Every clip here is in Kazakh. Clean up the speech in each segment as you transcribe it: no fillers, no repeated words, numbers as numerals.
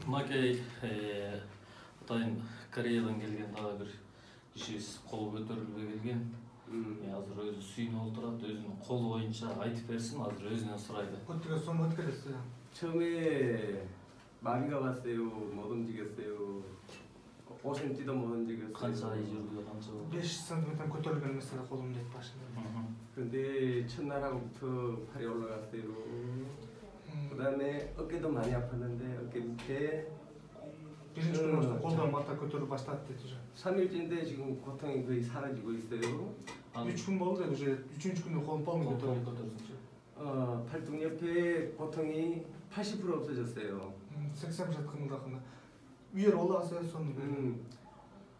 Макей атайын Кореядан келген дагы бир кишибиз колу көтөрүлбөй келген. Азыр өзү сүйүнүп отурат, өзүнүн колу боюнча айтып берсин, азыр өзүнөн сурайды. 어떻게 손 어떻게 됐어요? 처음에 많이 가봤어요. 못 움직였어요. 5cm도 못 움직였어요. Канча ай жүрдү, канча 5 cm көтөрүлгөн mesela колум дейт башында. 근데 첫날부터 팔이 올라갔어요. 그다음에 어깨도 많이 아팠는데 어깨 밑에 Биринчи күнү колдон бата көтөрүп баштады дейт уже. 3일째인데 지금 고통이 거의 사라지고 있어요. 3 күн болду дейт уже. 3-үчү күнү колум полный көтөрүлдү. 팔뚝 옆에 고통이 80% 없어졌어요. 80% кымылдакында. 위에 올라갔어요 손.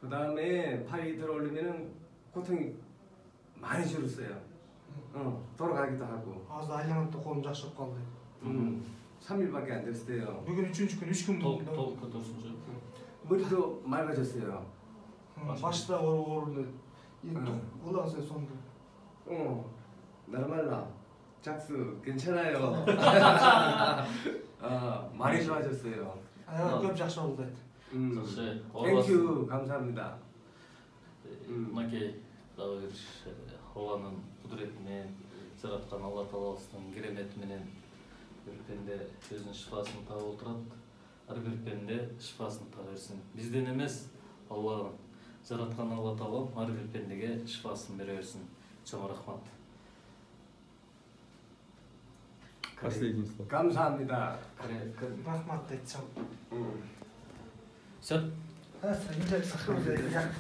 그다음에 팔이 들어올리면은 고통이 많이 줄었어요. 돌아가기도 하고. Азыр айланып колум жакшырып калды. 3일밖에 안 됐어요. Бүгүн 3-күн, 3 күн толук болду. көтөрсүнчү. 머리도 맑아졌어요. Башта ооруду. 올라갔어요 손도. 나르말라. 작수 괜찮아요. 많이 좋아졌어요. көп жакшы болду дейт. Жакшы. 땡큐 감사합니다. Макей дагы бир Алланын кудурети менен, жараткан Алла Таалабыздын керемети менен бир пенде өзүнүн шифасын таап отурат. Ар бир пенде шифасын таба берсин. Бизден эмес, Алла жараткан Алла Таалам ар бир пендеге шифасын бере берсин. Чоң рахмат. Последний слово. 감사합니다. Рахмат дейт чам. Все? Инжекция